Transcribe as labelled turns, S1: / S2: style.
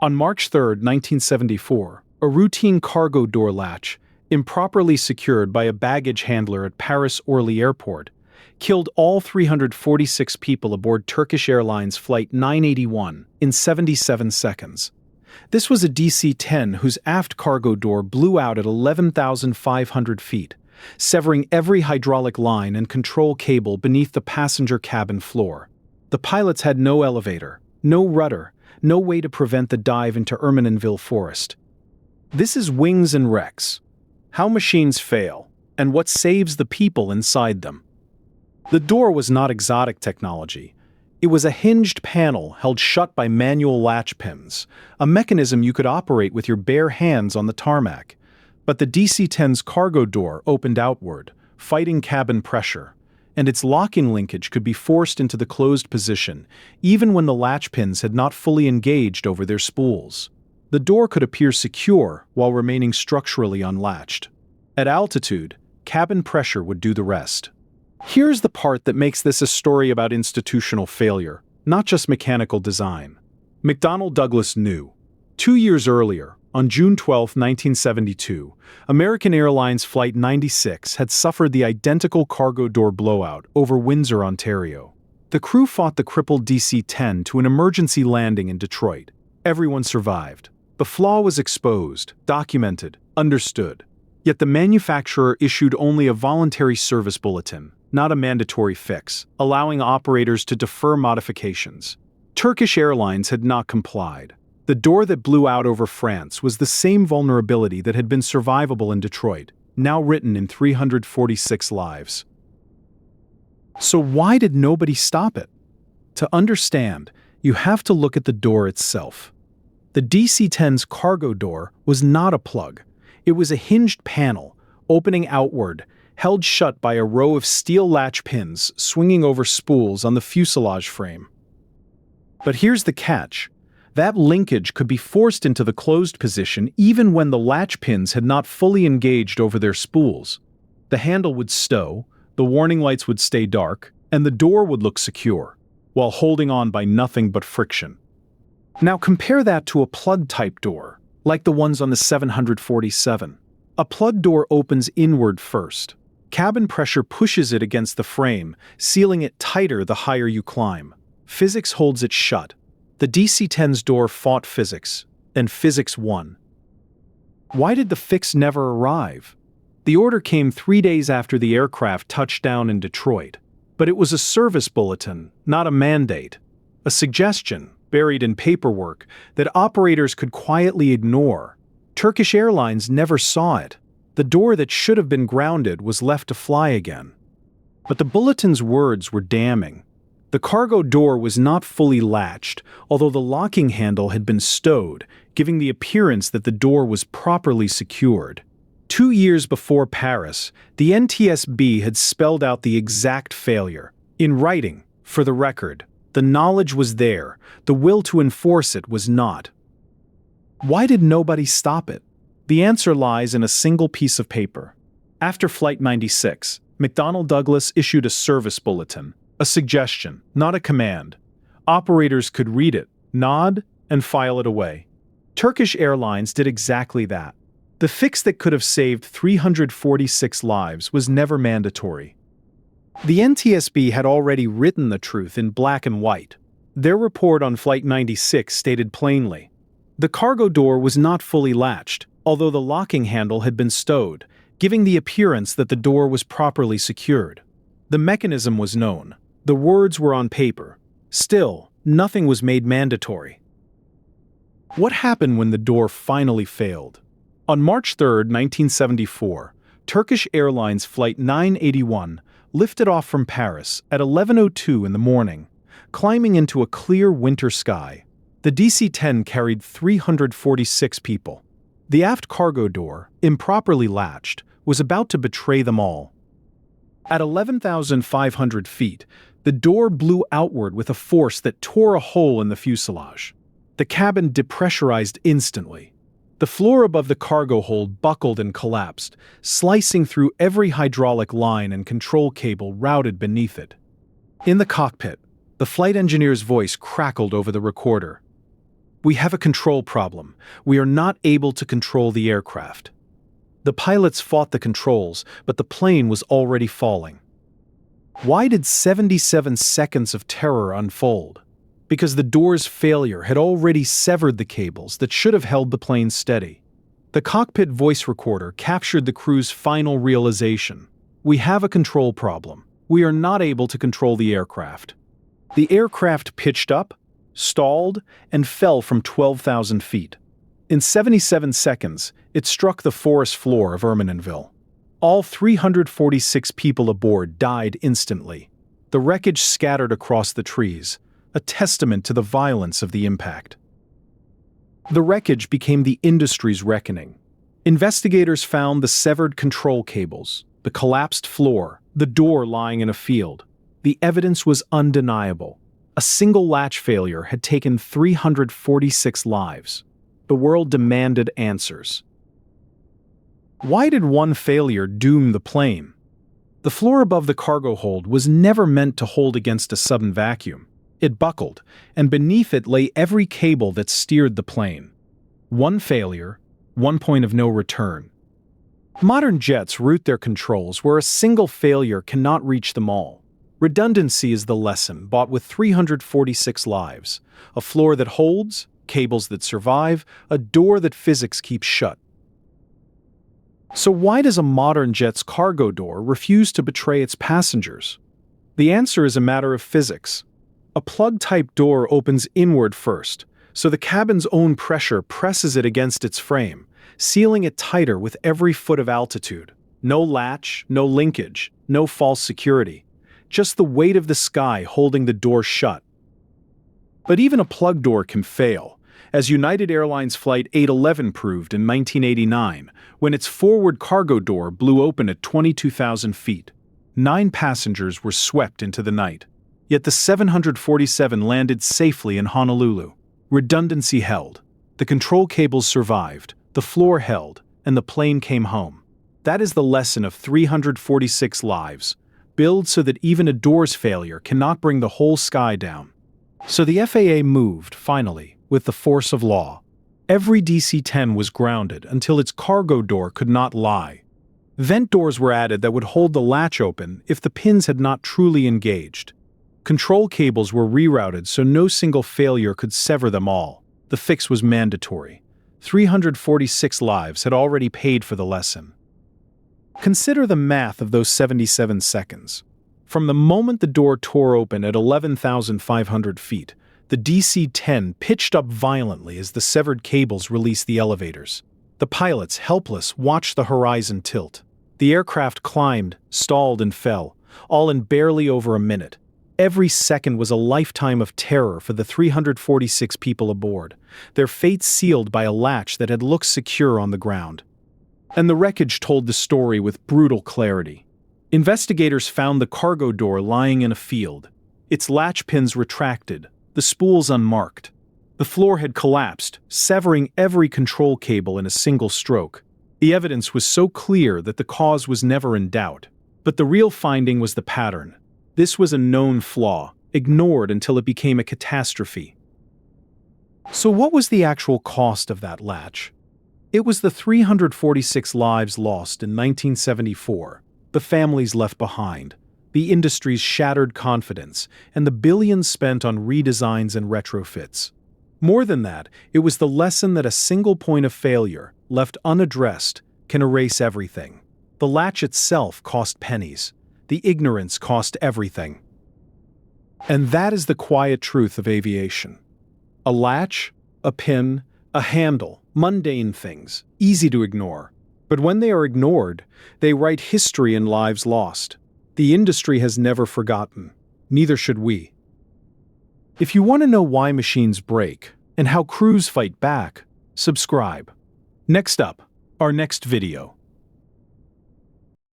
S1: On March 3, 1974, a routine cargo door latch, improperly secured by a baggage handler at Paris-Orly Airport, killed all 346 people aboard Turkish Airlines Flight 981 in 77 seconds. This was a DC-10 whose aft cargo door blew out at 11,500 feet, severing every hydraulic line and control cable beneath the passenger cabin floor. The pilots had no elevator, no rudder, no way to prevent the dive into Ermenonville Forest. This is Wings and Wrecks: how machines fail, and what saves the people inside them. The door was not exotic technology. It was a hinged panel held shut by manual latch pins, a mechanism you could operate with your bare hands on the tarmac. But the DC-10's cargo door opened outward, fighting cabin pressure, and its locking linkage could be forced into the closed position, even when the latch pins had not fully engaged over their spools. The door could appear secure while remaining structurally unlatched. At altitude, cabin pressure would do the rest. Here's the part that makes this a story about institutional failure, not just mechanical design. McDonnell Douglas knew. 2 years earlier, on June 12, 1972, American Airlines Flight 96 had suffered the identical cargo door blowout over Windsor, Ontario. The crew fought the crippled DC-10 to an emergency landing in Detroit. Everyone survived. The flaw was exposed, documented, understood. Yet the manufacturer issued only a voluntary service bulletin, not a mandatory fix, allowing operators to defer modifications. Turkish Airlines had not complied. The door that blew out over France was the same vulnerability that had been survivable in Detroit, now written in 346 lives. So why did nobody stop it? To understand, you have to look at the door itself. The DC-10's cargo door was not a plug. It was a hinged panel, opening outward, held shut by a row of steel latch pins swinging over spools on the fuselage frame. But here's the catch. That linkage could be forced into the closed position even when the latch pins had not fully engaged over their spools. The handle would stow, the warning lights would stay dark, and the door would look secure, while holding on by nothing but friction. Now compare that to a plug-type door, like the ones on the 747. A plug door opens inward first. Cabin pressure pushes it against the frame, sealing it tighter the higher you climb. Physics holds it shut. The DC-10's door fought physics, and physics won. Why did the fix never arrive? The order came 3 days after the aircraft touched down in Detroit, but it was a service bulletin, not a mandate. A suggestion, buried in paperwork, that operators could quietly ignore. Turkish Airlines never saw it. The door that should have been grounded was left to fly again. But the bulletin's words were damning. The cargo door was not fully latched, although the locking handle had been stowed, giving the appearance that the door was properly secured. 2 years before Paris, the NTSB had spelled out the exact failure. In writing, for the record, the knowledge was there, the will to enforce it was not. Why did nobody stop it? The answer lies in a single piece of paper. After Flight 96, McDonnell Douglas issued a service bulletin, a suggestion, not a command. Operators could read it, nod, and file it away. Turkish Airlines did exactly that. The fix that could have saved 346 lives was never mandatory. The NTSB had already written the truth in black and white. Their report on Flight 96 stated plainly, the cargo door was not fully latched, although the locking handle had been stowed, giving the appearance that the door was properly secured. The mechanism was known. The words were on paper. Still, nothing was made mandatory. What happened when the door finally failed? On March 3, 1974, Turkish Airlines Flight 981 lifted off from Paris at 11:02 in the morning, climbing into a clear winter sky. The DC-10 carried 346 people. The aft cargo door, improperly latched, was about to betray them all. At 11,500 feet, the door blew outward with a force that tore a hole in the fuselage. The cabin depressurized instantly. The floor above the cargo hold buckled and collapsed, slicing through every hydraulic line and control cable routed beneath it. In the cockpit, the flight engineer's voice crackled over the recorder. We have a control problem. We are not able to control the aircraft. The pilots fought the controls, but the plane was already falling. Why did 77 seconds of terror unfold? Because the door's failure had already severed the cables that should have held the plane steady. The cockpit voice recorder captured the crew's final realization. We have a control problem. We are not able to control the aircraft. The aircraft pitched up, stalled, and fell from 12,000 feet. In 77 seconds, it struck the forest floor of Ermenonville. All 346 people aboard died instantly. The wreckage scattered across the trees, a testament to the violence of the impact. The wreckage became the industry's reckoning. Investigators found the severed control cables, the collapsed floor, the door lying in a field. The evidence was undeniable. A single latch failure had taken 346 lives. The world demanded answers. Why did one failure doom the plane? The floor above the cargo hold was never meant to hold against a sudden vacuum. It buckled, and beneath it lay every cable that steered the plane. One failure, one point of no return. Modern jets route their controls where a single failure cannot reach them all. Redundancy is the lesson bought with 346 lives. A floor that holds, cables that survive, a door that physics keeps shut. So why does a modern jet's cargo door refuse to betray its passengers? The answer is a matter of physics. A plug-type door opens inward first, so the cabin's own pressure presses it against its frame, sealing it tighter with every foot of altitude. No latch, no linkage, no false security. Just the weight of the sky holding the door shut. But even a plug door can fail, as United Airlines Flight 811 proved in 1989, when its forward cargo door blew open at 22,000 feet. 9 passengers were swept into the night. Yet the 747 landed safely in Honolulu. Redundancy held. The control cables survived, the floor held, and the plane came home. That is the lesson of 346 lives. Build so that even a door's failure cannot bring the whole sky down. So the FAA moved, finally, with the force of law. Every DC-10 was grounded until its cargo door could not lie. Vent doors were added that would hold the latch open if the pins had not truly engaged. Control cables were rerouted so no single failure could sever them all. The fix was mandatory. 346 lives had already paid for the lesson. Consider the math of those 77 seconds. From the moment the door tore open at 11,500 feet, the DC-10 pitched up violently as the severed cables released the elevators. The pilots, helpless, watched the horizon tilt. The aircraft climbed, stalled, and fell, all in barely over a minute. Every second was a lifetime of terror for the 346 people aboard, their fates sealed by a latch that had looked secure on the ground. And the wreckage told the story with brutal clarity. Investigators found the cargo door lying in a field, its latch pins retracted, the spools unmarked. The floor had collapsed, severing every control cable in a single stroke. The evidence was so clear that the cause was never in doubt. But the real finding was the pattern. This was a known flaw, ignored until it became a catastrophe. So what was the actual cost of that latch? It was the 346 lives lost in 1974, the families left behind, the industry's shattered confidence, and the billions spent on redesigns and retrofits. More than that, it was the lesson that a single point of failure, left unaddressed, can erase everything. The latch itself cost pennies. The ignorance cost everything. And that is the quiet truth of aviation. A latch, a pin, a handle, mundane things, easy to ignore. But when they are ignored, they write history in lives lost. The industry has never forgotten. Neither should we. If you want to know why machines break and how crews fight back, subscribe. Next up, our next video.